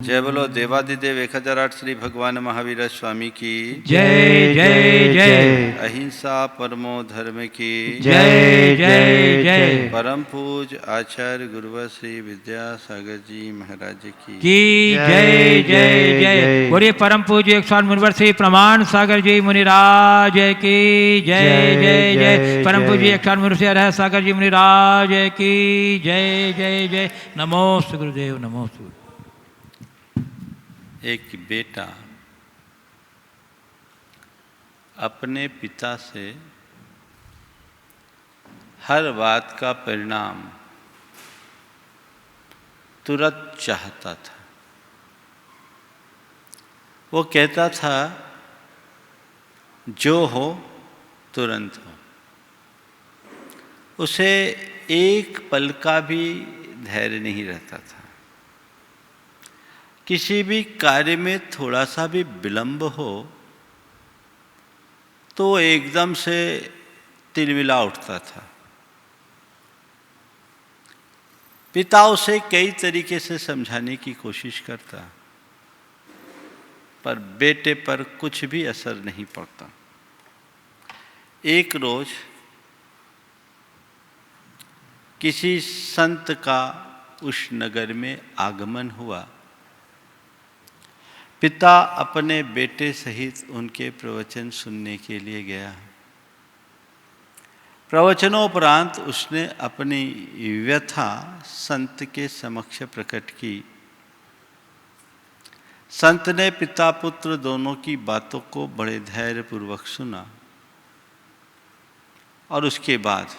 जय बोलो देवादिदेव 1008 श्री भगवान महावीर स्वामी की जय जय जय। अहिंसा परमो धर्म की जय जय जय। परम पूज आचार्य गुरुवर श्री विद्यासागर जी महाराज की जय जय जय। बोलिए परम पूज्य 108 मुनिवर श्री प्रमाण सागर जी मुनिराज की जय जय जय। परम पूज्य 108 मुनिवर श्री अरहत सागर जी मुनिराज की जय जय जय। नमोस्तु गुरुदेव, नमोस्तु। एक बेटा अपने पिता से हर बात का परिणाम तुरंत चाहता था। वो कहता था जो हो तुरंत हो। उसे एक पल का भी धैर्य नहीं रहता था। किसी भी कार्य में थोड़ा सा भी विलंब हो तो एकदम से तिलमिला उठता था। पिता उसे कई तरीके से समझाने की कोशिश करता, पर बेटे पर कुछ भी असर नहीं पड़ता। एक रोज किसी संत का उस नगर में आगमन हुआ। पिता अपने बेटे सहित उनके प्रवचन सुनने के लिए गया। प्रवचनोपरांत उसने अपनी व्यथा संत के समक्ष प्रकट की। संत ने पिता पुत्र दोनों की बातों को बड़े धैर्यपूर्वक सुना और उसके बाद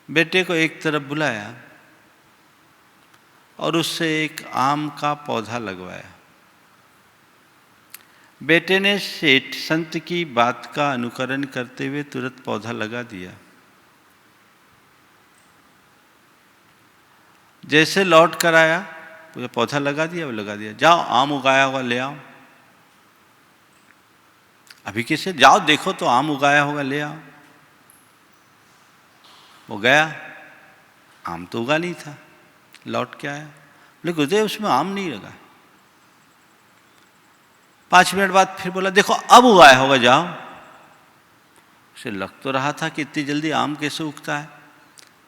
बेटे को एक तरफ बुलाया और उससे एक आम का पौधा लगवाया। बेटे ने सेठ संत की बात का अनुकरण करते हुए तुरंत पौधा लगा दिया। जैसे लौट कर आया, पौधा लगा दिया, वो लगा दिया। जाओ आम उगाया होगा ले आओ। अभी किसे जाओ देखो तो आम उगाया होगा ले आओ। वो गया, आम तो उगा नहीं था। लौट के आया, बोले गुरुदेव उसमें आम नहीं लगा। 5 मिनट बाद फिर बोला देखो अब उगाया होगा जाओ। उसे लग तो रहा था कि इतनी जल्दी आम कैसे उगता है,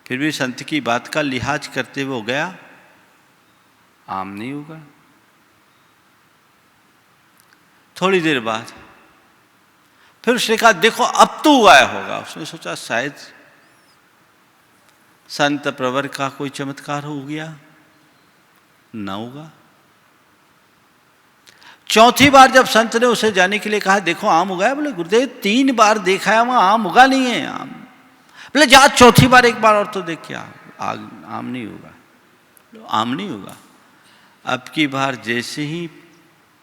फिर भी संत की बात का लिहाज करते हुए वो गया, आम नहीं उगा। थोड़ी देर बाद फिर उसने कहा देखो अब तो उगाया होगा। उसने सोचा शायद संत प्रवर का कोई चमत्कार हो गया, ना उगा। चौथी बार जब संत ने उसे जाने के लिए कहा देखो आम उगाया, बोले गुरुदेव 3 बार देखा है वहां आम उगा नहीं है। आम बोले जा चौथी बार एक बार और तो देख क्या आम नहीं उगा। आम नहीं उगा। अब की बार जैसे ही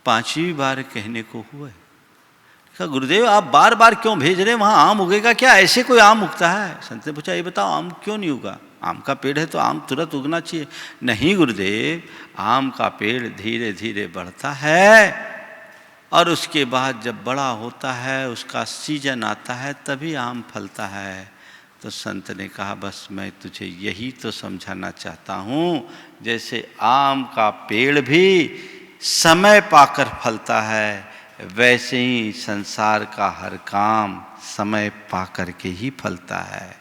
5वीं बार कहने को हुआ, कहा गुरुदेव आप बार बार क्यों भेज रहे हैं, वहां आम उगेगा क्या, ऐसे कोई आम उगता है? संत ने पूछा ये बताओ आम क्यों नहीं उगा? आम का पेड़ है तो आम तुरंत उगना चाहिए। नहीं गुरुदेव, आम का पेड़ धीरे धीरे बढ़ता है और उसके बाद जब बड़ा होता है, उसका सीजन आता है, तभी आम फलता है। तो संत ने कहा बस मैं तुझे यही तो समझाना चाहता हूँ, जैसे आम का पेड़ भी समय पाकर फलता है, वैसे ही संसार का हर काम समय पाकर के ही फलता है।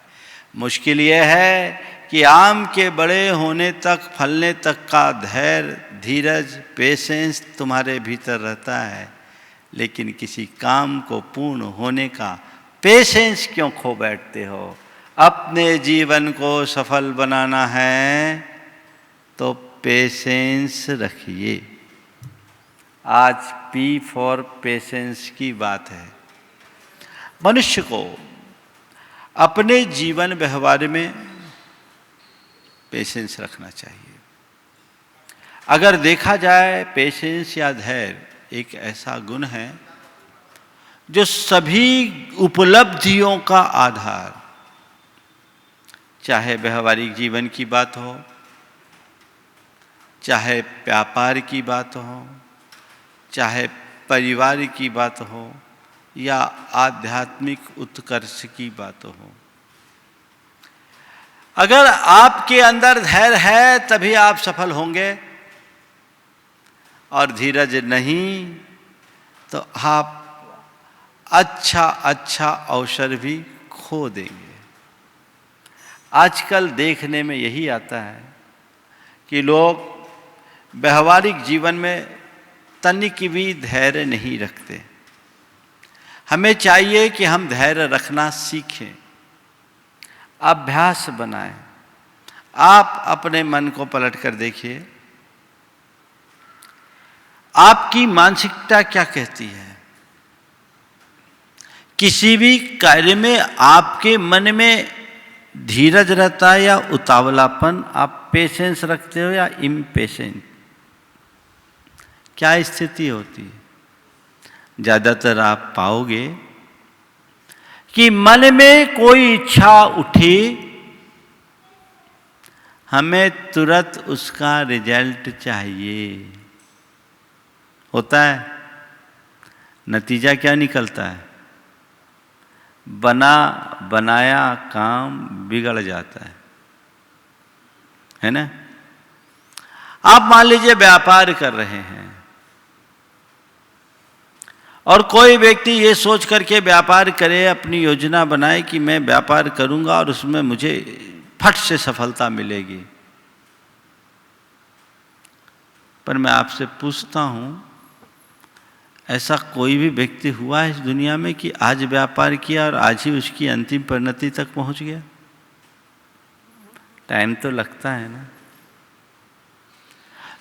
मुश्किल यह है कि आम के बड़े होने तक, फलने तक का धैर्य, धीरज, पेशेंस तुम्हारे भीतर रहता है, लेकिन किसी काम को पूर्ण होने का पेशेंस क्यों खो बैठते हो? अपने जीवन को सफल बनाना है तो पेशेंस रखिए। आज पी फॉर पेशेंस की बात है। मनुष्य को अपने जीवन व्यवहार में पेशेंस रखना चाहिए। अगर देखा जाए पेशेंस या धैर्य एक ऐसा गुण है जो सभी उपलब्धियों का आधार, चाहे व्यवहारिक जीवन की बात हो, चाहे व्यापार की बात हो, चाहे परिवार की बात हो या आध्यात्मिक उत्कर्ष की बात हो, अगर आपके अंदर धैर्य है तभी आप सफल होंगे, और धीरज नहीं तो आप अच्छा अवसर भी खो देंगे। आजकल देखने में यही आता है कि लोग व्यवहारिक जीवन में तनिक भी धैर्य नहीं रखते। हमें चाहिए कि हम धैर्य रखना सीखें, अभ्यास बनाएं। आप अपने मन को पलट कर देखिए, आपकी मानसिकता क्या कहती है। किसी भी कार्य में आपके मन में धीरज रहता है या उतावलापन, आप पेशेंस रखते हो या इम्पेशेंट, क्या स्थिति होती है? ज़्यादातर आप पाओगे कि मन में कोई इच्छा उठी, हमें तुरंत उसका रिजल्ट चाहिए। होता है, नतीजा क्या निकलता है? बना बनाया काम बिगड़ जाता है ना? आप मान लीजिए व्यापार कर रहे हैं और कोई व्यक्ति ये सोच करके व्यापार करे, अपनी योजना बनाए कि मैं व्यापार करूंगा और उसमें मुझे फट से सफलता मिलेगी। पर मैं आपसे पूछता हूं, ऐसा कोई भी व्यक्ति हुआ है इस दुनिया में कि आज व्यापार किया और आज ही उसकी अंतिम परिणति तक पहुंच गया? टाइम तो लगता है ना।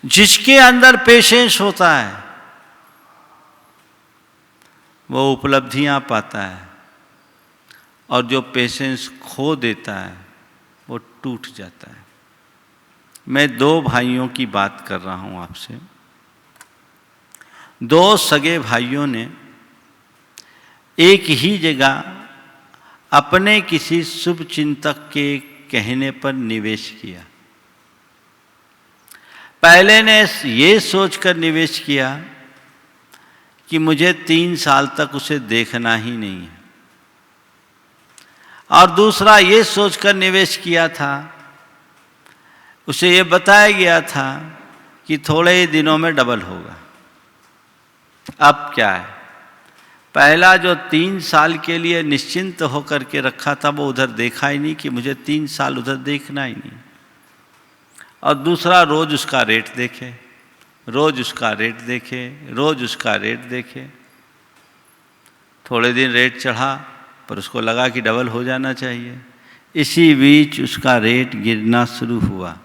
जिसके अंदर पेशेंस होता है वो उपलब्धियां पाता है, और जो पेशेंस खो देता है वो टूट जाता है। मैं दो भाइयों की बात कर रहा हूं आपसे। दो सगे भाइयों ने एक ही जगह अपने किसी शुभ चिंतक के कहने पर निवेश किया। पहले ने ये सोचकर निवेश किया कि मुझे 3 साल तक उसे देखना ही नहीं है, और दूसरा ये सोचकर निवेश किया था, उसे ये बताया गया था कि थोड़े ही दिनों में डबल होगा। अब क्या है, पहला जो 3 साल के लिए निश्चिंत होकर के रखा था वो उधर देखा ही नहीं कि मुझे 3 साल उधर देखना ही नहीं, और दूसरा रोज उसका रेट देखे, रोज उसका रेट देखे, रोज उसका रेट देखे। थोड़े दिन रेट चढ़ा पर उसको लगा कि डबल हो जाना चाहिए। इसी बीच उसका रेट गिरना शुरू हुआ।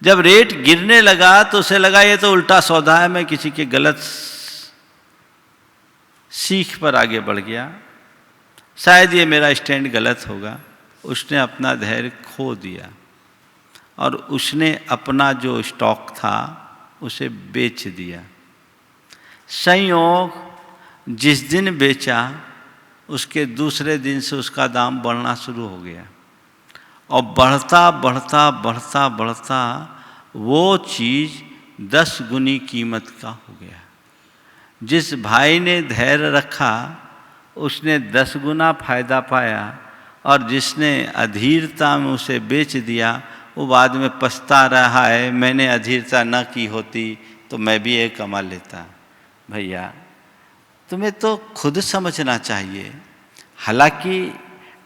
जब रेट गिरने लगा तो उसे लगा ये तो उल्टा सौदा है, मैं किसी के गलत सीख पर आगे बढ़ गया, शायद ये मेरा स्टैंड गलत होगा। उसने अपना धैर्य खो दिया और उसने अपना जो स्टॉक था उसे बेच दिया। संयोग जिस दिन बेचा उसके दूसरे दिन से उसका दाम बढ़ना शुरू हो गया, और बढ़ता बढ़ता बढ़ता बढ़ता वो चीज़ 10 गुनी कीमत का हो गया। जिस भाई ने धैर्य रखा उसने 10 गुना फायदा पाया, और जिसने अधीरता में उसे बेच दिया वो बाद में पछता रहा है, मैंने अधीरता न की होती तो मैं भी ये कमा लेता। भैया तुम्हें तो खुद समझना चाहिए। हालांकि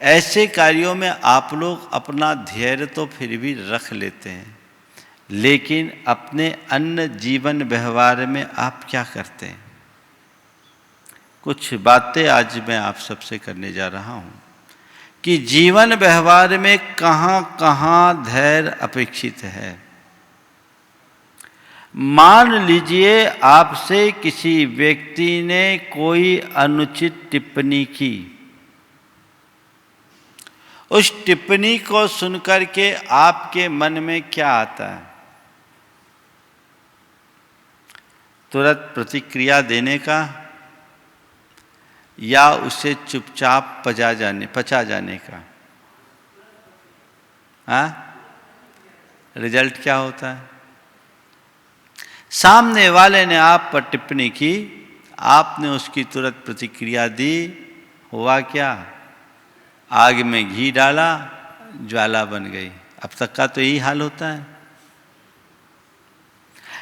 ऐसे कार्यों में आप लोग अपना धैर्य तो फिर भी रख लेते हैं, लेकिन अपने अन्य जीवन व्यवहार में आप क्या करते हैं? कुछ बातें आज मैं आप सबसे करने जा रहा हूं कि जीवन व्यवहार में कहां कहां धैर्य अपेक्षित है। मान लीजिए आपसे किसी व्यक्ति ने कोई अनुचित टिप्पणी की, उस टिप्पणी को सुनकर के आपके मन में क्या आता है? तुरंत प्रतिक्रिया देने का या उसे चुपचाप पचा जाने का? हाँ, रिजल्ट क्या होता है? सामने वाले ने आप पर टिप्पणी की, आपने उसकी तुरंत प्रतिक्रिया दी, हुआ क्या? आग में घी डाला ज्वाला बन गई। अब तक का तो यही हाल होता है।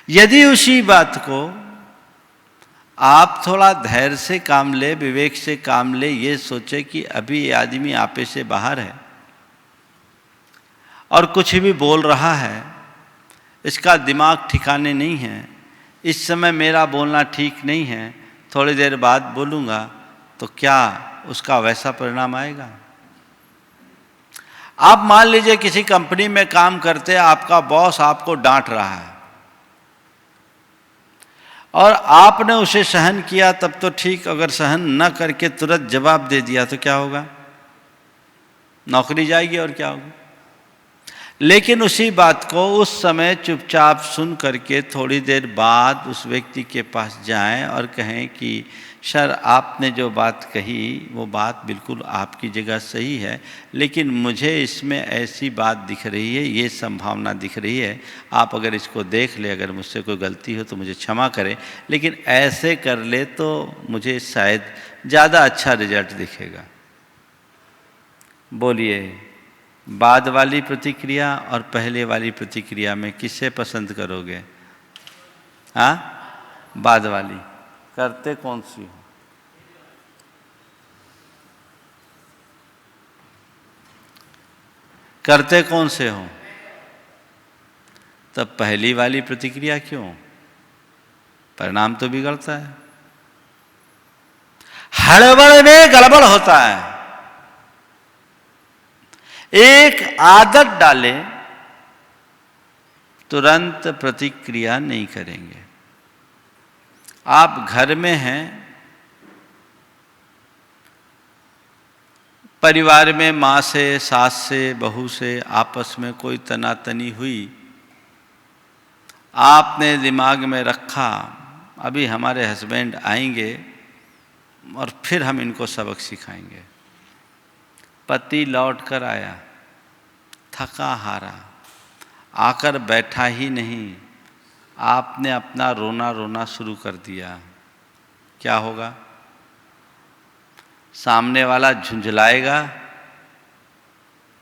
यदि उसी बात को आप थोड़ा धैर्य से काम ले, विवेक से काम ले, ये सोचे कि अभी ये आदमी आपे से बाहर है और कुछ भी बोल रहा है, इसका दिमाग ठिकाने नहीं है, इस समय मेरा बोलना ठीक नहीं है, थोड़ी देर बाद बोलूँगा तो क्या उसका वैसा परिणाम आएगा? आप मान लीजिए किसी कंपनी में काम करते हैं, आपका बॉस आपको डांट रहा है और आपने उसे सहन किया तब तो ठीक, अगर सहन न करके तुरंत जवाब दे दिया तो क्या होगा? नौकरी जाएगी और क्या होगा? लेकिन उसी बात को उस समय चुपचाप सुन करके थोड़ी देर बाद उस व्यक्ति के पास जाएं और कहें कि सर आपने जो बात कही वो बात बिल्कुल आपकी जगह सही है, लेकिन मुझे इसमें ऐसी बात दिख रही है, ये संभावना दिख रही है, आप अगर इसको देख ले, अगर मुझसे कोई गलती हो तो मुझे क्षमा करें, लेकिन ऐसे कर ले तो मुझे शायद ज़्यादा अच्छा रिजल्ट दिखेगा। बोलिए, बाद वाली प्रतिक्रिया और पहले वाली प्रतिक्रिया में किसे पसंद करोगे? हाँ, बाद वाली। करते कौन सी हो? करते कौन से हो? तब पहली वाली प्रतिक्रिया क्यों? परिणाम तो बिगड़ता है, हड़बड़ में गड़बड़ होता है। एक आदत डाले, तुरंत प्रतिक्रिया नहीं करेंगे। आप घर में हैं, परिवार में माँ से, सास से, बहू से आपस में कोई तनातनी हुई, आपने दिमाग में रखा अभी हमारे हस्बैंड आएंगे और फिर हम इनको सबक सिखाएंगे। पति लौट कर आया, थका हारा, आकर बैठा ही नहीं, आपने अपना रोना रोना शुरू कर दिया, क्या होगा? सामने वाला झुंझलाएगा,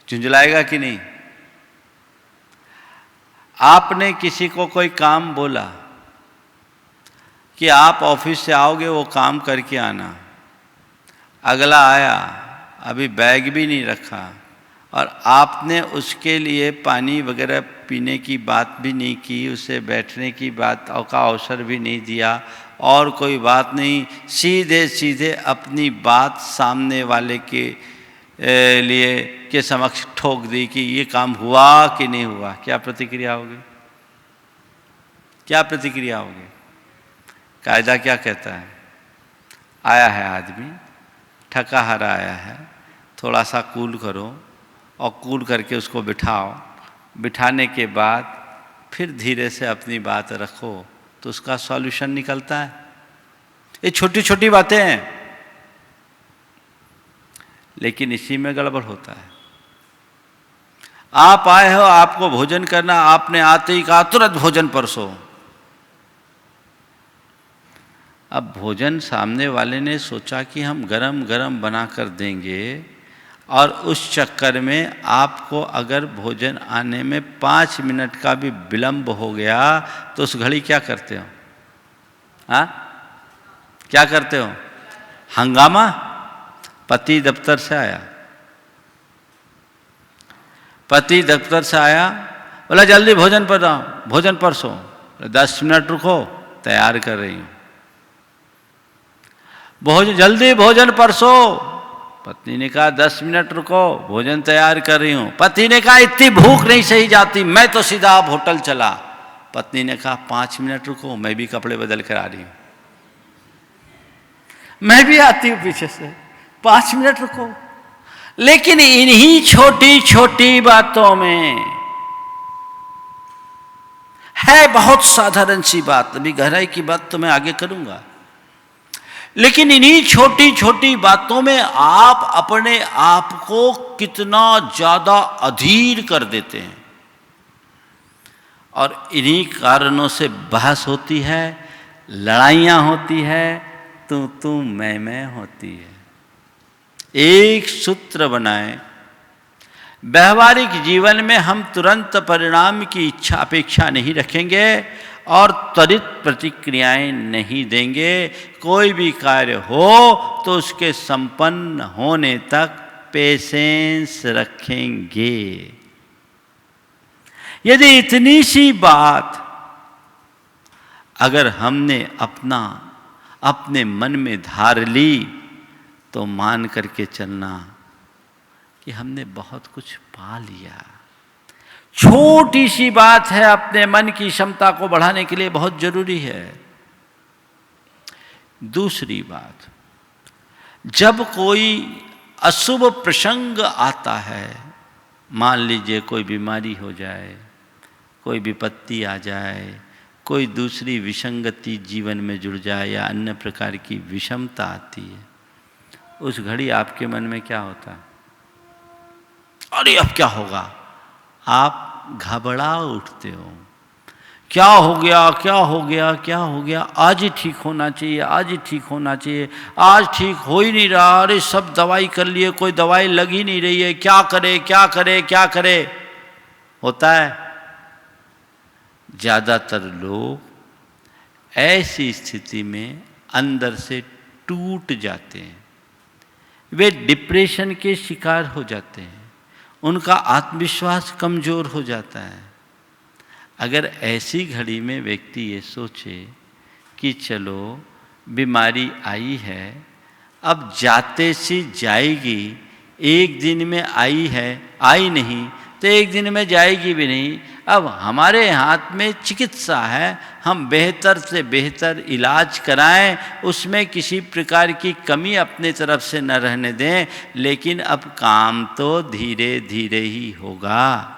झुंझलाएगा कि नहीं? आपने किसी को कोई काम बोला कि आप ऑफिस से आओगे वो काम करके आना, अगला आया, अभी बैग भी नहीं रखा और आपने उसके लिए पानी वगैरह पीने की बात भी नहीं की, उसे बैठने की बात का अवसर भी नहीं दिया और कोई बात नहीं, सीधे सीधे अपनी बात सामने वाले के लिए के समक्ष ठोक दी कि ये काम हुआ कि नहीं हुआ। क्या प्रतिक्रिया होगी? क्या प्रतिक्रिया होगी? कायदा क्या कहता है? आया है आदमी, थका हारा आया है, थोड़ा सा कूल करो और कूल करके उसको बिठाओ, बिठाने के बाद फिर धीरे से अपनी बात रखो तो उसका सॉल्यूशन निकलता है। ये छोटी छोटी बातें हैं, लेकिन इसी में गड़बड़ होता है। आप आए हो, आपको भोजन करना, आपने आते ही कहा तुरंत भोजन परसो। अब भोजन सामने वाले ने सोचा कि हम गरम गरम बना कर देंगे और उस चक्कर में आपको अगर भोजन आने में 5 मिनट का भी विलंब हो गया तो उस घड़ी क्या करते हो? हाँ, क्या करते हो? हंगामा। पति दफ्तर से आया, पति दफ्तर से आया, बोला जल्दी भोजन पर आओ, भोजन परसो। 10 मिनट रुको, तैयार कर रही हूँ। जल्दी भोजन परसो। पत्नी ने कहा 10 मिनट रुको, भोजन तैयार कर रही हूँ। पति ने कहा इतनी भूख नहीं सही जाती, मैं तो सीधा अब होटल चला। पत्नी ने कहा 5 मिनट रुको, मैं भी कपड़े बदल कर आ रही हूँ, मैं भी आती हूँ पीछे से, 5 मिनट रुको। लेकिन इन्हीं छोटी छोटी बातों में है बहुत साधारण सी बात, अभी गहराई की बात तो मैं आगे करूंगा, लेकिन इन्हीं छोटी छोटी बातों में आप अपने आप को कितना ज्यादा अधीर कर देते हैं और इन्हीं कारणों से बहस होती है, लड़ाइयाँ होती है, तू मैं होती है। एक सूत्र बनाएं, व्यवहारिक जीवन में हम तुरंत परिणाम की इच्छा अपेक्षा नहीं रखेंगे और त्वरित प्रतिक्रियाएं नहीं देंगे। कोई भी कार्य हो तो उसके संपन्न होने तक पेशेंस रखेंगे। यदि इतनी सी बात अगर हमने अपने मन में धार ली तो मान करके चलना कि हमने बहुत कुछ पा लिया। छोटी सी बात है, अपने मन की क्षमता को बढ़ाने के लिए बहुत जरूरी है। दूसरी बात, जब कोई अशुभ प्रसंग आता है, मान लीजिए कोई बीमारी हो जाए, कोई विपत्ति आ जाए, कोई दूसरी विसंगति जीवन में जुड़ जाए या अन्य प्रकार की विषमता आती है, उस घड़ी आपके मन में क्या होता है? अरे अब क्या होगा? आप घबरा उठते हो। क्या हो गया, क्या हो गया, क्या हो गया? आज ही ठीक होना चाहिए, आज ही ठीक होना चाहिए, आज ठीक हो ही नहीं रहा। अरे सब दवाई कर लिए, कोई दवाई लग ही नहीं रही है, क्या करे क्या करे क्या करे? होता है। ज़्यादातर लोग ऐसी स्थिति में अंदर से टूट जाते हैं, वे डिप्रेशन के शिकार हो जाते हैं, उनका आत्मविश्वास कमज़ोर हो जाता है। अगर ऐसी घड़ी में व्यक्ति ये सोचे कि चलो बीमारी आई है, अब जाते सी जाएगी, एक दिन में आई है, आई नहीं तो एक दिन में जाएगी भी नहीं, अब हमारे हाथ में चिकित्सा है, हम बेहतर से बेहतर इलाज कराएं, उसमें किसी प्रकार की कमी अपने तरफ से न रहने दें, लेकिन अब काम तो धीरे धीरे ही होगा।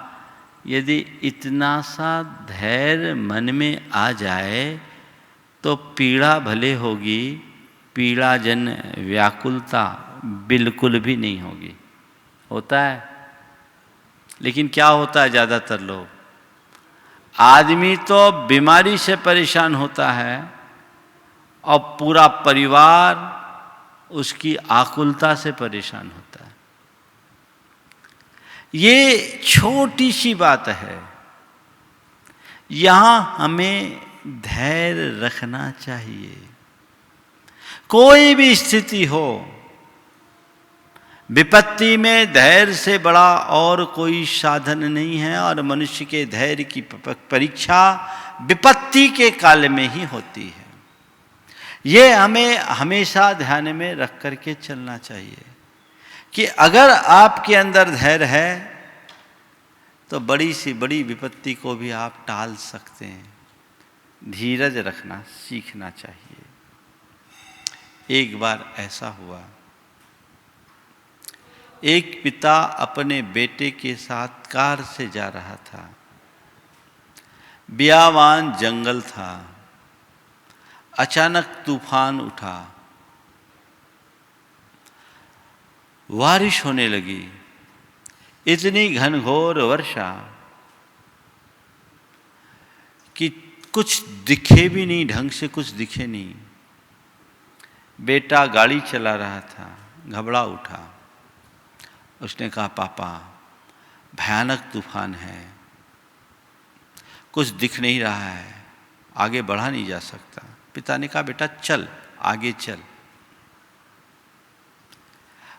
यदि इतना सा धैर्य मन में आ जाए तो पीड़ा भले होगी, पीड़ा जन व्याकुलता बिल्कुल भी नहीं होगी। होता है, लेकिन क्या होता है? ज़्यादातर लोग, आदमी तो बीमारी से परेशान होता है और पूरा परिवार उसकी आकुलता से परेशान होता है। ये छोटी सी बात है, यहाँ हमें धैर्य रखना चाहिए। कोई भी स्थिति हो, विपत्ति में धैर्य से बड़ा और कोई साधन नहीं है, और मनुष्य के धैर्य की परीक्षा विपत्ति के काल में ही होती है। ये हमें हमेशा ध्यान में रख करके चलना चाहिए कि अगर आपके अंदर धैर्य है तो बड़ी सी बड़ी विपत्ति को भी आप टाल सकते हैं। धीरज रखना सीखना चाहिए। एक बार ऐसा हुआ, एक पिता अपने बेटे के साथ कार से जा रहा था। बियावान जंगल था। अचानक तूफान उठा, बारिश होने लगी, इतनी घनघोर वर्षा कि कुछ दिखे भी नहीं, ढंग से कुछ दिखे नहीं। बेटा गाड़ी चला रहा था, घबरा उठा। उसने कहा, पापा भयानक तूफान है, कुछ दिख नहीं रहा है, आगे बढ़ा नहीं जा सकता। पिता ने कहा, बेटा चल आगे चल।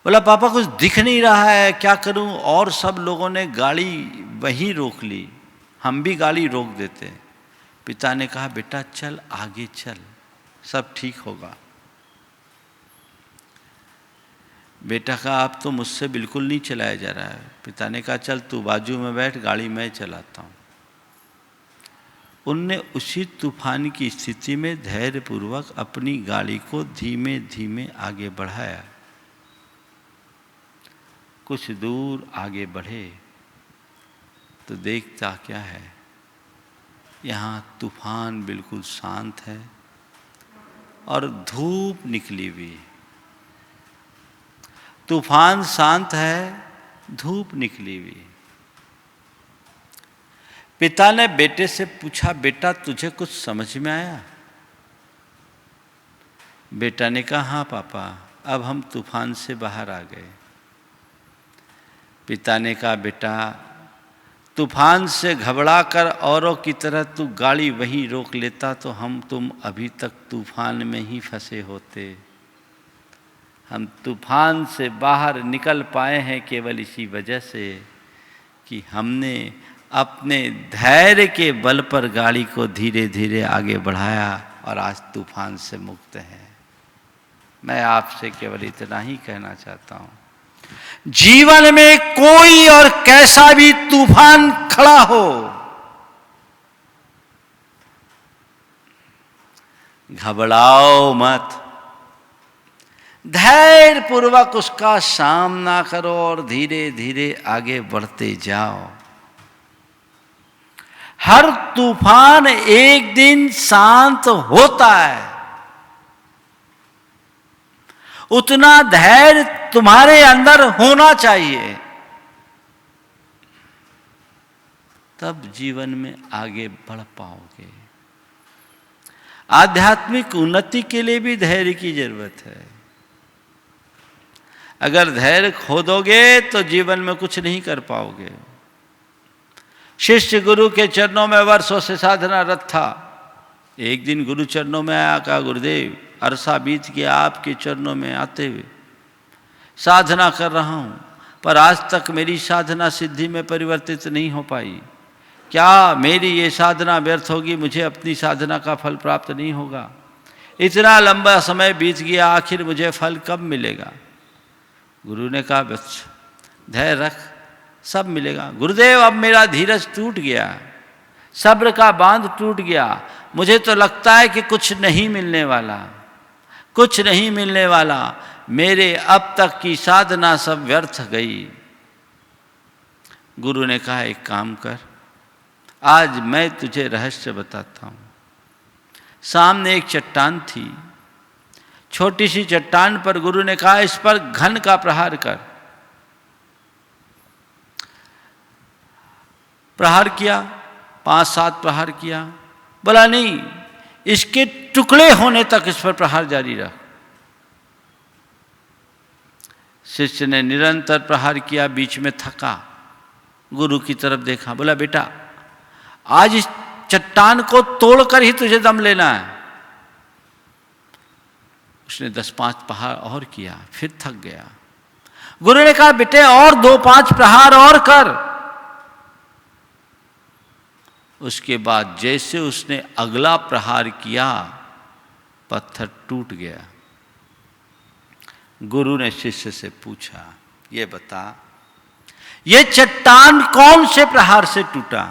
बोला, पापा कुछ दिख नहीं रहा है, क्या करूं? और सब लोगों ने गाड़ी वहीं रोक ली, हम भी गाड़ी रोक देते। पिता ने कहा, बेटा चल आगे चल, सब ठीक होगा। बेटा कहा, अब तो मुझसे बिल्कुल नहीं चलाया जा रहा है। पिता ने कहा, चल तू बाजू में बैठ, गाड़ी मैं चलाता हूँ। उनने उसी तूफान की स्थिति में धैर्यपूर्वक अपनी गाड़ी को धीमे धीमे आगे बढ़ाया। कुछ दूर आगे बढ़े तो देखता क्या है, यहाँ तूफान बिल्कुल शांत है और धूप निकली हुई है। तूफान शांत है, धूप निकली हुई है। पिता ने बेटे से पूछा, बेटा तुझे कुछ समझ में आया? बेटा ने कहा, हाँ पापा, अब हम तूफान से बाहर आ गए। पिता ने कहा, बेटा तूफान से घबरा कर औरों की तरह तू गाड़ी वहीं रोक लेता तो हम तुम अभी तक तूफान में ही फंसे होते। हम तूफान से बाहर निकल पाए हैं केवल इसी वजह से कि हमने अपने धैर्य के बल पर गाड़ी को धीरे धीरे आगे बढ़ाया और आज तूफान से मुक्त है। मैं आपसे केवल इतना ही कहना चाहता हूँ, जीवन में कोई और कैसा भी तूफान खड़ा हो, घबराओ मत, धैर्य पूर्वक उसका सामना करो और धीरे धीरे आगे बढ़ते जाओ। हर तूफान एक दिन शांत होता है। उतना धैर्य तुम्हारे अंदर होना चाहिए, तब जीवन में आगे बढ़ पाओगे। आध्यात्मिक उन्नति के लिए भी धैर्य की जरूरत है। अगर धैर्य खो दोगे तो जीवन में कुछ नहीं कर पाओगे। शिष्य गुरु के चरणों में वर्षों से साधनारत था। एक दिन गुरु चरणों में आया, कहा, गुरुदेव अरसा बीत गया आपके चरणों में आते हुए, साधना कर रहा हूँ पर आज तक मेरी साधना सिद्धि में परिवर्तित नहीं हो पाई। क्या मेरी ये साधना व्यर्थ होगी? मुझे अपनी साधना का फल प्राप्त नहीं होगा? इतना लंबा समय बीत गया, आखिर मुझे फल कब मिलेगा? गुरु ने कहा, बस धैर्य रख, सब मिलेगा। गुरुदेव अब मेरा धीरज टूट गया, सब्र का बांध टूट गया, मुझे तो लगता है कि कुछ नहीं मिलने वाला, कुछ नहीं मिलने वाला, मेरे अब तक की साधना सब व्यर्थ गई। गुरु ने कहा, एक काम कर, आज मैं तुझे रहस्य बताता हूँ। सामने एक चट्टान थी, छोटी सी चट्टान पर गुरु ने कहा, इस पर घन का प्रहार कर। प्रहार किया, 5-7 प्रहार किया, बोला नहीं, इसके टुकड़े होने तक इस पर प्रहार जारी रख। शिष्य ने निरंतर प्रहार किया, बीच में थका, गुरु की तरफ देखा, बोला, बेटा आज इस चट्टान को तोड़कर ही तुझे दम लेना है। उसने 10-5 प्रहार और किया, फिर थक गया। गुरु ने कहा, बेटे और 2-5 प्रहार और कर। उसके बाद जैसे उसने अगला प्रहार किया, पत्थर टूट गया। गुरु ने शिष्य से पूछा, ये बता, ये चट्टान कौन से प्रहार से टूटा?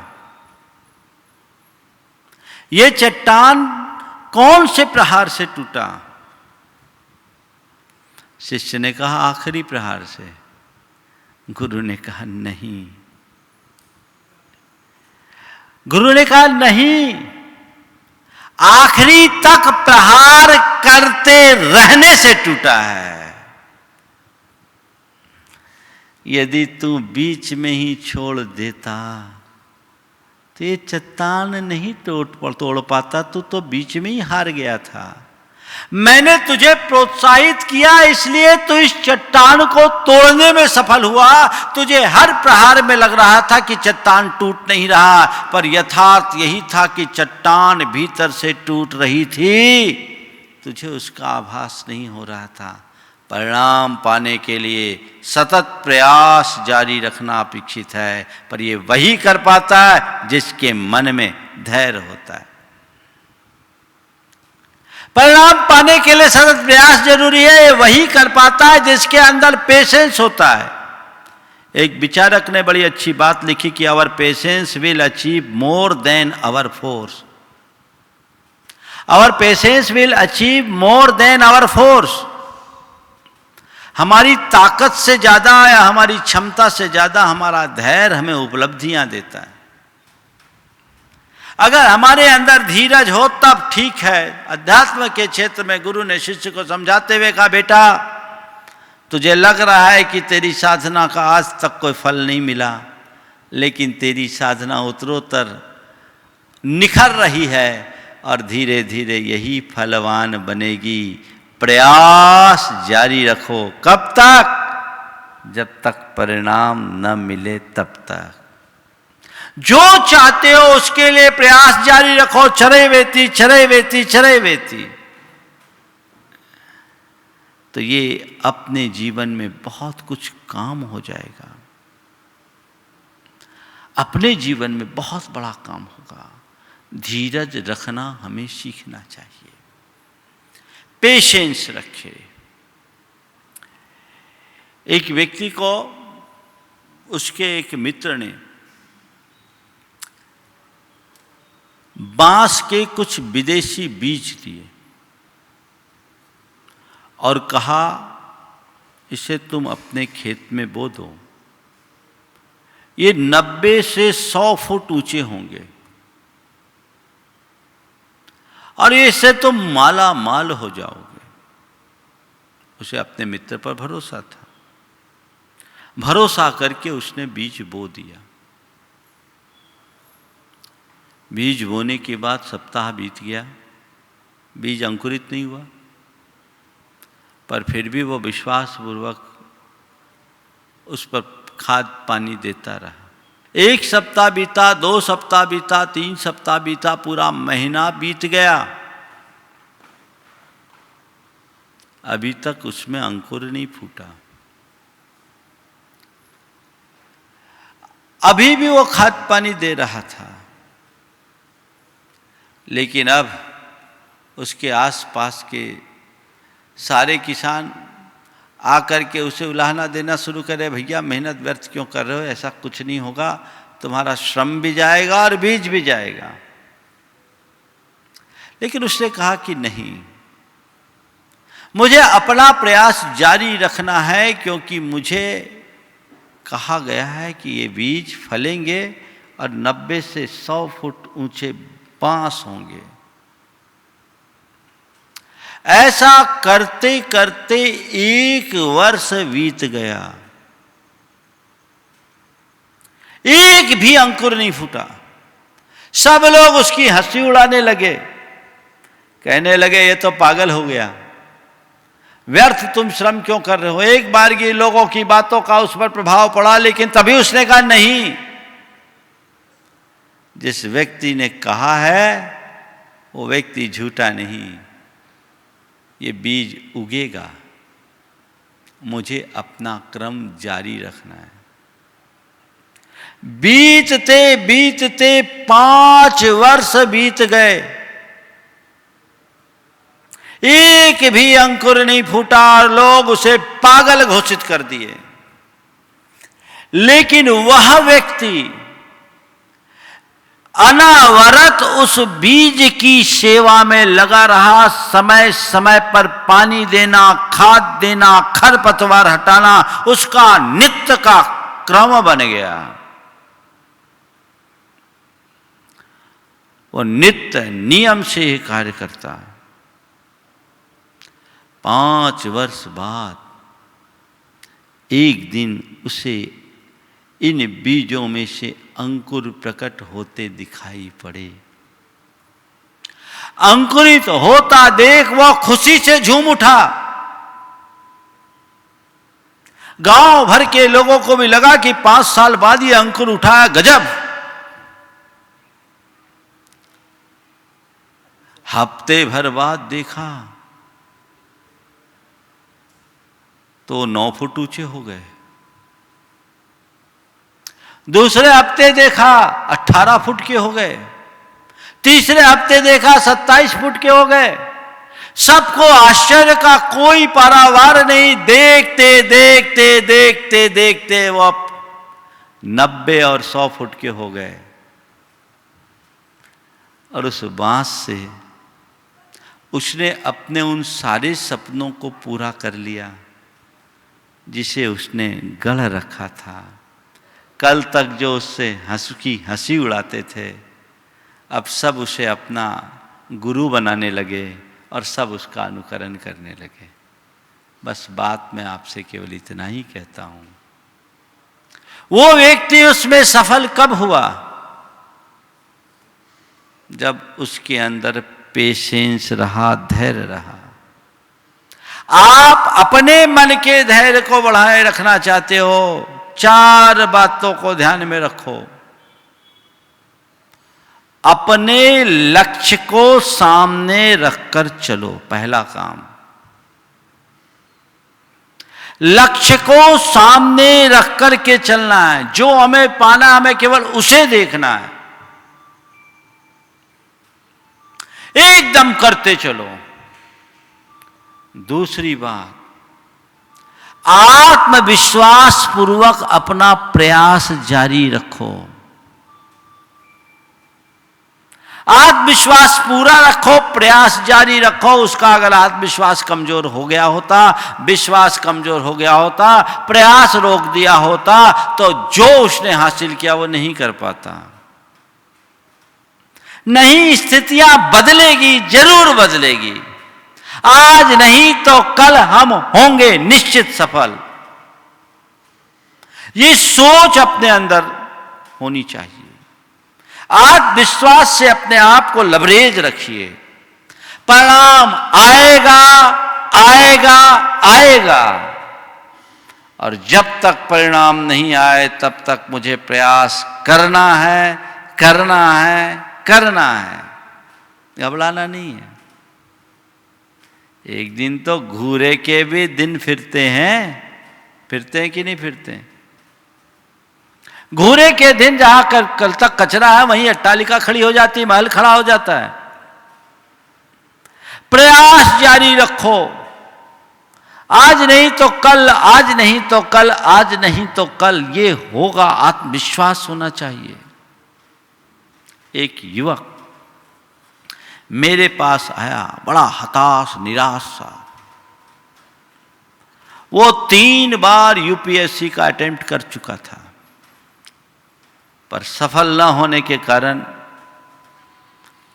ये चट्टान कौन से प्रहार से टूटा? शिष्य ने कहा, आखिरी प्रहार से। गुरु ने कहा, नहीं। गुरु ने कहा, नहीं, आखिरी तक प्रहार करते रहने से टूटा है। यदि तू बीच में ही छोड़ देता तो ये चट्टान नहीं तोड़ पाता, तू तो बीच में ही हार गया था। मैंने तुझे प्रोत्साहित किया, इसलिए तो इस चट्टान को तोड़ने में सफल हुआ। तुझे हर प्रहार में लग रहा था कि चट्टान टूट नहीं रहा, पर यथार्थ यही था कि चट्टान भीतर से टूट रही थी, तुझे उसका आभास नहीं हो रहा था। परिणाम पाने के लिए सतत प्रयास जारी रखना अपेक्षित है, पर यह वही कर पाता है जिसके मन में धैर्य होता है। परिणाम पाने के लिए सतत प्रयास जरूरी है, ये वही कर पाता है जिसके अंदर पेशेंस होता है। एक विचारक ने बड़ी अच्छी बात लिखी कि our patience will achieve more than our force. Our patience will achieve more than our force. हमारी ताकत से ज्यादा या हमारी क्षमता से ज्यादा हमारा धैर्य हमें उपलब्धियां देता है। अगर हमारे अंदर धीरज हो तब ठीक है। अध्यात्म के क्षेत्र में गुरु ने शिष्य को समझाते हुए कहा, बेटा तुझे लग रहा है कि तेरी साधना का आज तक कोई फल नहीं मिला, लेकिन तेरी साधना उत्तरोत्तर निखर रही है और धीरे धीरे यही फलवान बनेगी। प्रयास जारी रखो। कब तक? जब तक परिणाम न मिले तब तक। जो चाहते हो उसके लिए प्रयास जारी रखो, चरे वेती चरे वेती चरे वेती। तो ये अपने जीवन में बहुत कुछ काम हो जाएगा, अपने जीवन में बहुत बड़ा काम होगा। धीरज रखना हमें सीखना चाहिए, पेशेंस रखे। एक व्यक्ति को उसके एक मित्र ने बांस के कुछ विदेशी बीज दिए और कहा, इसे तुम अपने खेत में बो दो, ये 90 से 100 फुट ऊंचे होंगे और इससे तुम माला माल हो जाओगे। उसे अपने मित्र पर भरोसा था, भरोसा करके उसने बीज बो दिया। बीज बोने के बाद सप्ताह बीत गया, बीज अंकुरित नहीं हुआ, पर फिर भी वो विश्वासपूर्वक उस पर खाद पानी देता रहा। 1 सप्ताह बीता, 2 सप्ताह बीता, 3 सप्ताह बीता, पूरा महीना बीत गया। अभी तक उसमें अंकुर नहीं फूटा। अभी भी वो खाद पानी दे रहा था, लेकिन अब उसके आसपास के सारे किसान आकर के उसे उलाहना देना शुरू करे, भैया मेहनत व्यर्थ क्यों कर रहे हो, ऐसा कुछ नहीं होगा, तुम्हारा श्रम भी जाएगा और बीज भी जाएगा। लेकिन उसने कहा कि नहीं, मुझे अपना प्रयास जारी रखना है, क्योंकि मुझे कहा गया है कि ये बीज फलेंगे और 90 से 100 फुट ऊंचे बांस होंगे। ऐसा करते करते 1 वर्ष बीत गया, एक भी अंकुर नहीं फूटा। सब लोग उसकी हंसी उड़ाने लगे, कहने लगे ये तो पागल हो गया, व्यर्थ तुम श्रम क्यों कर रहे हो। एक बार ये लोगों की बातों का उस पर प्रभाव पड़ा, लेकिन तभी उसने कहा नहीं, जिस व्यक्ति ने कहा है वो व्यक्ति झूठा नहीं, ये बीज उगेगा, मुझे अपना क्रम जारी रखना है। बीतते बीतते 5 वर्ष बीत गए, एक भी अंकुर नहीं फूटा और लोग उसे पागल घोषित कर दिए। लेकिन वह व्यक्ति अनावरत उस बीज की सेवा में लगा रहा, समय समय पर पानी देना, खाद देना, खरपतवार हटाना उसका नित्य का क्रम बन गया। वो नित्य नियम से ही कार्य करता है। 5 वर्ष बाद एक दिन उसे इन बीजों में से अंकुर प्रकट होते दिखाई पड़े। अंकुरित होता देख वह खुशी से झूम उठा। गांव भर के लोगों को भी लगा कि 5 साल बाद ये अंकुर उठा, गजब। हफ्ते भर बाद देखा तो 9 फुट ऊंचे हो गए। दूसरे हफ्ते देखा 18 फुट के हो गए। तीसरे हफ्ते देखा 27 फुट के हो गए। सबको आश्चर्य का कोई पारावार नहीं। देखते देखते देखते देखते वो 90 और 100 फुट के हो गए। और उस बांस से उसने अपने उन सारे सपनों को पूरा कर लिया जिसे उसने गढ़ रखा था। कल तक जो उससे हंसी उड़ाते थे, अब सब उसे अपना गुरु बनाने लगे और सब उसका अनुकरण करने लगे। बस बात मैं आपसे केवल इतना ही कहता हूं, वो व्यक्ति उसमें सफल कब हुआ? जब उसके अंदर पेशेंस रहा, धैर्य रहा। आप अपने मन के धैर्य को बढ़ाए रखना चाहते हो, 4 बातों को ध्यान में रखो। अपने लक्ष्य को सामने रखकर चलो, पहला काम। लक्ष्य को सामने रख कर के चलना है। जो हमें पाना, हमें केवल उसे देखना है, एकदम करते चलो। दूसरी बात, आत्मविश्वास पूर्वक अपना प्रयास जारी रखो। आत्मविश्वास पूरा रखो, प्रयास जारी रखो। उसका अगर आत्मविश्वास कमजोर हो गया होता, विश्वास कमजोर हो गया होता, प्रयास रोक दिया होता, तो जो उसने हासिल किया वो नहीं कर पाता। नहीं, स्थितियां बदलेगी, जरूर बदलेगी। आज नहीं तो कल हम होंगे निश्चित सफल। ये सोच अपने अंदर होनी चाहिए। आत्मविश्वास से अपने आप को लबरेज रखिए। परिणाम आएगा, आएगा, आएगा। और जब तक परिणाम नहीं आए तब तक मुझे प्रयास करना है, करना है, करना है। घबराना नहीं है। एक दिन तो घूरे के भी दिन फिरते हैं। फिरते हैं कि नहीं फिरते हैं? घूरे के दिन जहां कल तक कचरा है वहीं अट्टालिका खड़ी हो जाती है, महल खड़ा हो जाता है। प्रयास जारी रखो। आज नहीं तो कल, आज नहीं तो कल, आज नहीं तो कल ये होगा। आत्मविश्वास होना चाहिए। एक युवक मेरे पास आया, बड़ा हताश, निराश सा। वो 3 बार यूपीएससी का अटेम्प्ट कर चुका था, पर सफल न होने के कारण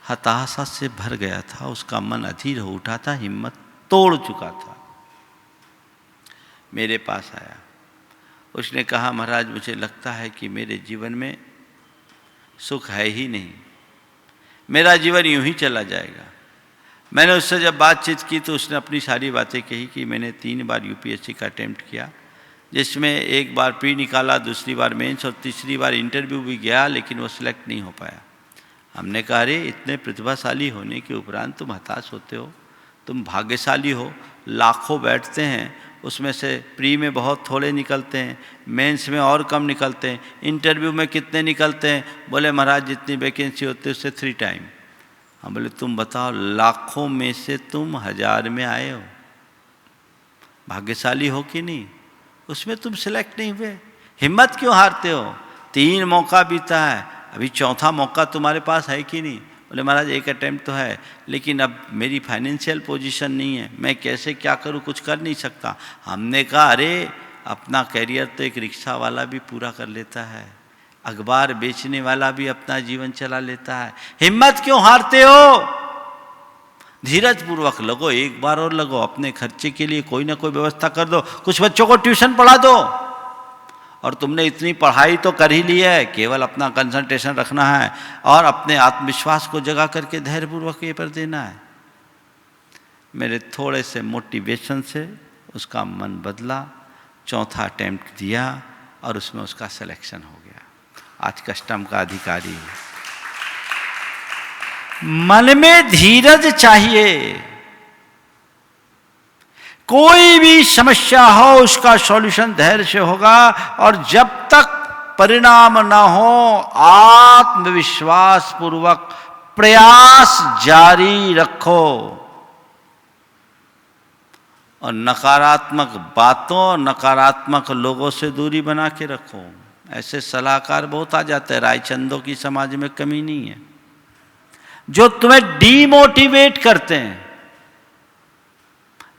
हताशा से भर गया था। उसका मन अधीर हो उठा था, हिम्मत तोड़ चुका था। मेरे पास आया। उसने कहा, महाराज मुझे लगता है कि मेरे जीवन में सुख है ही नहीं, मेरा जीवन यूं ही चला जाएगा। मैंने उससे जब बातचीत की तो उसने अपनी सारी बातें कही कि मैंने 3 बार यूपीएससी का अटेम्प्ट किया, जिसमें एक बार प्री निकाला, दूसरी बार मेंस और तीसरी बार इंटरव्यू भी गया, लेकिन वो सिलेक्ट नहीं हो पाया। हमने कहा, अरे इतने प्रतिभाशाली होने के उपरांत तुम हताश होते हो? तुम भाग्यशाली हो। लाखों बैठते हैं, उसमें से प्री में बहुत थोड़े निकलते हैं, मेंस में और कम निकलते हैं, इंटरव्यू में कितने निकलते हैं? बोले महाराज जितनी वैकेंसी होती है उससे 3 टाइम। हम बोले तुम बताओ, लाखों में से तुम 1000 में आए हो, भाग्यशाली हो कि नहीं? उसमें तुम सिलेक्ट नहीं हुए, हिम्मत क्यों हारते हो? 3 मौका बीता है, अभी 4था मौका तुम्हारे पास है कि नहीं? बोले महाराज एक अटेम्प्ट तो है, लेकिन अब मेरी फाइनेंशियल पोजीशन नहीं है, मैं कैसे क्या करूं, कुछ कर नहीं सकता। हमने कहा, अरे अपना कैरियर तो एक रिक्शा वाला भी पूरा कर लेता है, अखबार बेचने वाला भी अपना जीवन चला लेता है, हिम्मत क्यों हारते हो? धीरज पूर्वक लगो, एक बार और लगो, अपने खर्चे के लिए कोई ना कोई व्यवस्था कर दो, कुछ बच्चों को ट्यूशन पढ़ा दो। और तुमने इतनी पढ़ाई तो कर ही ली है, केवल अपना कंसंट्रेशन रखना है और अपने आत्मविश्वास को जगा करके धैर्यपूर्वक पेपर देना है। मेरे थोड़े से मोटिवेशन से उसका मन बदला, 4था अटेम्प्ट दिया और उसमें उसका सिलेक्शन हो गया। आज कस्टम का अधिकारी है। मन में धीरज चाहिए। कोई भी समस्या हो उसका सॉल्यूशन धैर्य से होगा, और जब तक परिणाम न हो आत्मविश्वास पूर्वक प्रयास जारी रखो। और नकारात्मक बातों, नकारात्मक लोगों से दूरी बना के रखो। ऐसे सलाहकार बहुत आ जाते हैं, रायचंदों की समाज में कमी नहीं है, जो तुम्हें डीमोटिवेट करते हैं,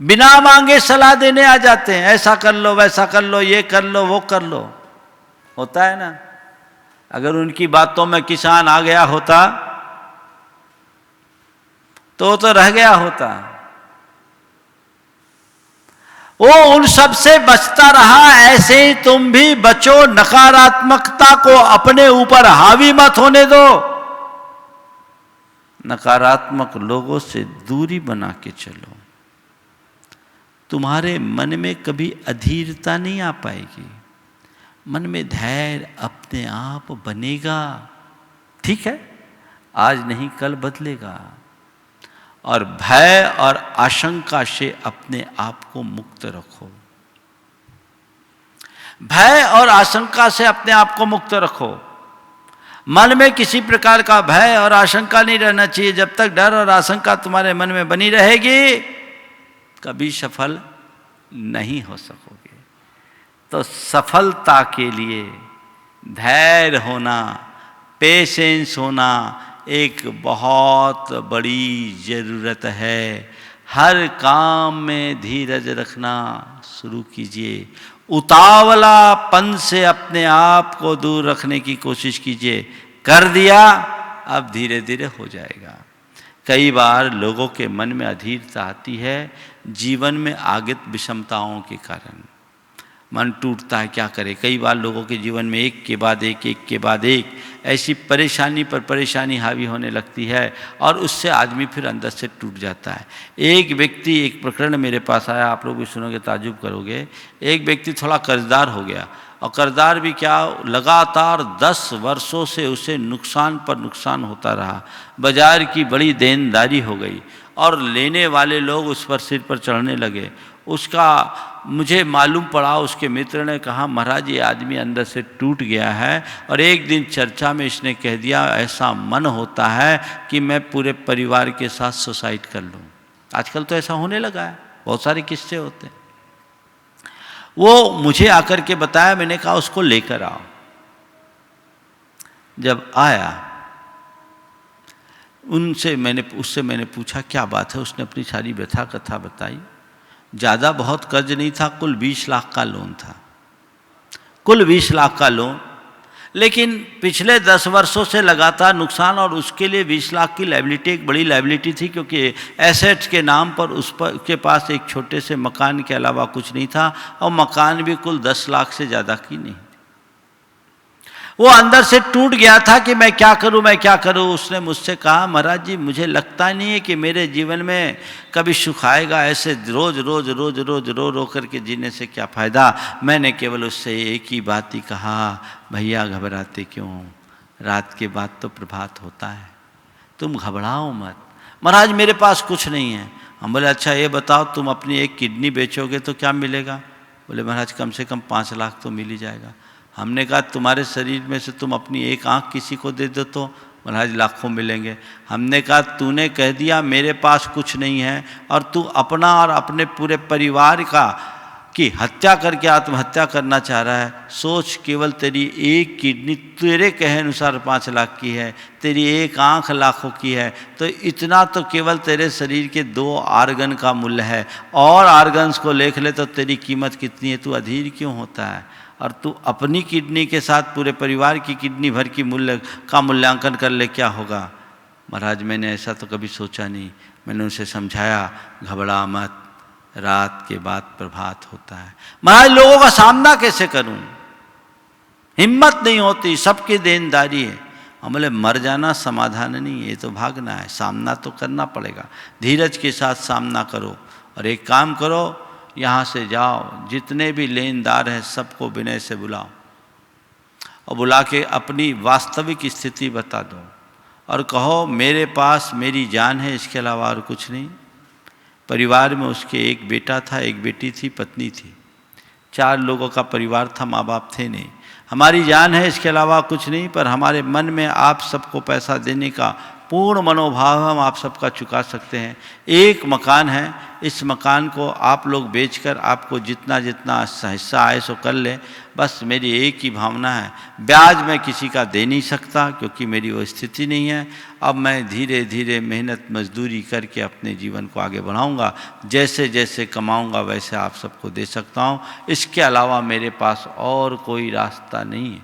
बिना मांगे सलाह देने आ जाते हैं, ऐसा कर लो, वैसा कर लो, ये कर लो, वो कर लो। होता है ना? अगर उनकी बातों में किसान आ गया होता तो रह गया होता। वो उन सब से बचता रहा, ऐसे ही तुम भी बचो। नकारात्मकता को अपने ऊपर हावी मत होने दो। नकारात्मक लोगों से दूरी बना के चलो, तुम्हारे मन में कभी अधीरता नहीं आ पाएगी। मन में धैर्य अपने आप बनेगा। ठीक है, आज नहीं कल बदलेगा। और भय और आशंका से अपने आप को मुक्त रखो। भय और आशंका से अपने आप को मुक्त रखो। मन में किसी प्रकार का भय और आशंका नहीं रहना चाहिए। जब तक डर और आशंका तुम्हारे मन में बनी रहेगी, कभी सफल नहीं हो सकोगे। तो सफलता के लिए धैर्य होना, पेशेंस होना एक बहुत बड़ी जरूरत है। हर काम में धीरज रखना शुरू कीजिए। उतावलापन से अपने आप को दूर रखने की कोशिश कीजिए। कर दिया, अब धीरे धीरे हो जाएगा। कई बार लोगों के मन में अधीरता आती है जीवन में आगत विषमताओं के कारण। मन टूटता है, क्या करे। कई बार लोगों के जीवन में एक के बाद एक ऐसी परेशानी पर परेशानी हावी होने लगती है और उससे आदमी फिर अंदर से टूट जाता है। एक प्रकरण मेरे पास आया, आप लोग भी सुनोगे ताजुब करोगे। एक व्यक्ति थोड़ा कर्जदार हो गया, और कर्जदार भी क्या, लगातार 10 वर्षों से उसे नुकसान पर नुकसान होता रहा। बाजार की बड़ी देनदारी हो गई और लेने वाले लोग उस पर सिर पर चढ़ने लगे। उसका मुझे मालूम पड़ा, उसके मित्र ने कहा, महाराज ये आदमी अंदर से टूट गया है। और एक दिन चर्चा में इसने कह दिया, ऐसा मन होता है कि मैं पूरे परिवार के साथ सुसाइड कर लूँ। आजकल तो ऐसा होने लगा है, बहुत सारे किस्से होते हैं। वो मुझे आकर के बताया, मैंने कहा उसको लेकर आओ। जब आया उससे मैंने पूछा क्या बात है। उसने अपनी सारी व्यथा कथा बताई। ज़्यादा बहुत कर्ज नहीं था, कुल 20 लाख का लोन था, कुल 20 लाख का लोन। लेकिन पिछले 10 वर्षों से लगातार नुकसान, और उसके लिए 20 लाख की लायबिलिटी एक बड़ी लायबिलिटी थी, क्योंकि एसेट्स के नाम पर उसके पास एक छोटे से मकान के अलावा कुछ नहीं था, और मकान भी कुल 10 लाख से ज़्यादा की नहीं। वो अंदर से टूट गया था कि मैं क्या करूं। उसने मुझसे कहा, महाराज जी मुझे लगता नहीं है कि मेरे जीवन में कभी सुख आएगा। ऐसे रोज रो करके जीने से क्या फ़ायदा। मैंने केवल उससे एक ही बात ही कहा, भैया घबराते क्यों, रात के बाद तो प्रभात होता है, तुम घबराओ मत। महाराज मेरे पास कुछ नहीं है। हम बोले अच्छा ये बताओ, तुम अपनी एक किडनी बेचोगे तो क्या मिलेगा। बोले महाराज कम से कम 5 लाख तो मिल ही जाएगा। हमने कहा तुम्हारे शरीर में से तुम अपनी एक आँख किसी को दे दो तो महाराज लाखों मिलेंगे। हमने कहा तूने कह दिया मेरे पास कुछ नहीं है, और तू अपना और अपने पूरे परिवार की हत्या करके आत्महत्या करना चाह रहा है। सोच, केवल तेरी एक किडनी तेरे कहे अनुसार 5 लाख की है, तेरी एक आँख लाखों की है, तो इतना तो केवल तेरे शरीर के 2 आर्गन का मूल्य है। और आर्गन्स को देख ले तो तेरी कीमत कितनी है। तू अधीर क्यों होता है, और तू अपनी किडनी के साथ पूरे परिवार की किडनी भर की मूल्यांकन कर ले, क्या होगा। महाराज मैंने ऐसा तो कभी सोचा नहीं। मैंने उसे समझाया, घबरा मत, रात के बाद प्रभात होता है। महाराज लोगों का सामना कैसे करूं, हिम्मत नहीं होती, सबकी देनदारी है। हम बोले मर जाना समाधान नहीं है, ये तो भागना है, सामना तो करना पड़ेगा। धीरज के साथ सामना करो, और एक काम करो, यहाँ से जाओ, जितने भी लेनदार हैं सबको विनय से बुलाओ, और बुला के अपनी वास्तविक स्थिति बता दो, और कहो मेरे पास मेरी जान है, इसके अलावा और कुछ नहीं। परिवार में उसके एक बेटा था, एक बेटी थी, पत्नी थी, 4 लोगों का परिवार था, माँ बाप थे नहीं। हमारी जान है, इसके अलावा कुछ नहीं, पर हमारे मन में आप सबको पैसा देने का पूर्ण मनोभाव हम आप सबका चुका सकते हैं। एक मकान है, इस मकान को आप लोग बेचकर आपको जितना जितना हिस्सा आए सो कर लें। बस मेरी एक ही भावना है, ब्याज मैं किसी का दे नहीं सकता क्योंकि मेरी वो स्थिति नहीं है। अब मैं धीरे धीरे मेहनत मजदूरी करके अपने जीवन को आगे बढ़ाऊंगा, जैसे जैसे कमाऊंगा वैसे आप सबको दे सकता हूं, इसके अलावा मेरे पास और कोई रास्ता नहीं है।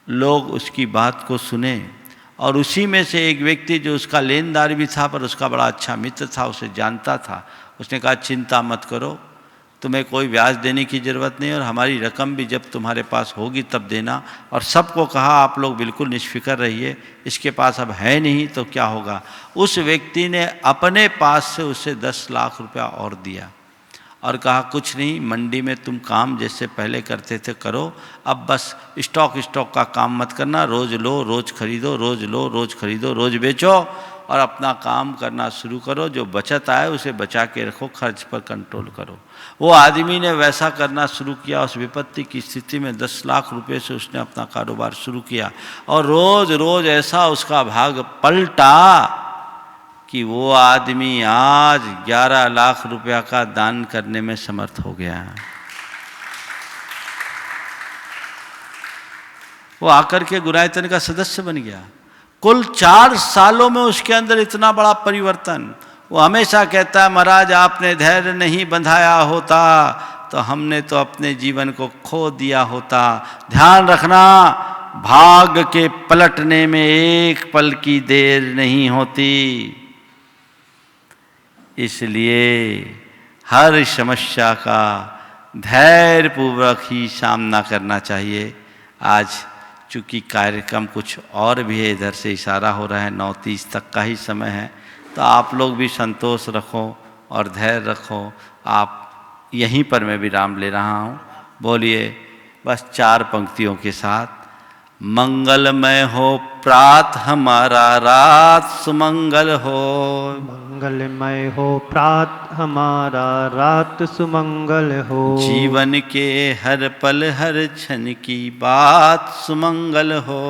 लोग उसकी बात को सुने, और उसी में से एक व्यक्ति जो उसका लेनदार भी था पर उसका बड़ा अच्छा मित्र था, उसे जानता था, उसने कहा चिंता मत करो, तुम्हें कोई ब्याज देने की ज़रूरत नहीं, और हमारी रकम भी जब तुम्हारे पास होगी तब देना। और सबको कहा आप लोग बिल्कुल निष्फिक्र रहिए, इसके पास अब है नहीं तो क्या होगा। उस व्यक्ति ने अपने पास से उसे 10 लाख रुपया और दिया, और कहा कुछ नहीं, मंडी में तुम काम जैसे पहले करते थे करो, अब बस स्टॉक का काम मत करना, रोज़ लो रोज़ खरीदो, रोज़ लो रोज़ खरीदो, रोज़ बेचो और अपना काम करना शुरू करो, जो बचत आए उसे बचा के रखो, खर्च पर कंट्रोल करो। वो आदमी ने वैसा करना शुरू किया। उस विपत्ति की स्थिति में 10 लाख रुपए से उसने अपना कारोबार शुरू किया और रोज़ रोज़ ऐसा उसका भाग पलटा कि वो आदमी आज 11 लाख रुपया का दान करने में समर्थ हो गया है। वो आकर के गुरायतन का सदस्य बन गया। कुल 4 सालों में उसके अंदर इतना बड़ा परिवर्तन। वो हमेशा कहता है, महाराज आपने धैर्य नहीं बंधाया होता तो हमने तो अपने जीवन को खो दिया होता। ध्यान रखना, भाग्य के पलटने में एक पल की देर नहीं होती। इसलिए हर समस्या का धैर्यपूर्वक ही सामना करना चाहिए। आज चूँकि कार्यक्रम कुछ और भी है, इधर से इशारा हो रहा है 9:30 तक का ही समय है, तो आप लोग भी संतोष रखो और धैर्य रखो। आप यहीं पर मैं विराम ले रहा हूँ। बोलिए बस 4 पंक्तियों के साथ। मंगलमय हो प्रात हमारा, रात सुमंगल हो। मंगलमय हो प्रात हमारा, रात सुमंगल हो। जीवन के हर पल हर क्षण की बात सुमंगल हो।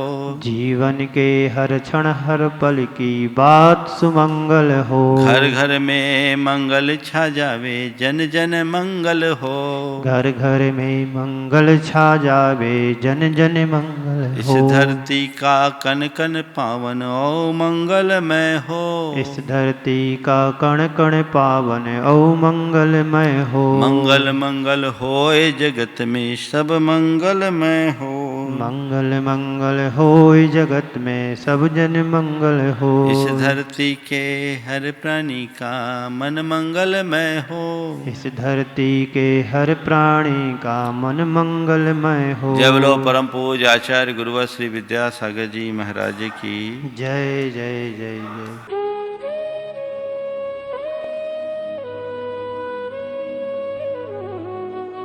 जीवन के हर क्षण हर पल की बात सुमंगल हो। घर घर में मंगल छा जावे, जन जन मंगल हो। घर घर में मंगल छा जावे, जन जन मंगल इस हो। धरती का कन कन पावन ओ मंगलमय हो। इस धरती का कण कण पावन ओ मंगलमय हो। मंगल मंगल होए जगत में सब मंगलमय हो। मंगल मंगल होए जगत में सब जन मंगल हो। इस धरती के हर प्राणी का मन मंगलमय हो। इस धरती के हर प्राणी का मन मंगलमय हो। जय बोलो परम पूज्य आचार्य गुरुवर श्री विद्यासागर जी महाराज की जय जय जय जय।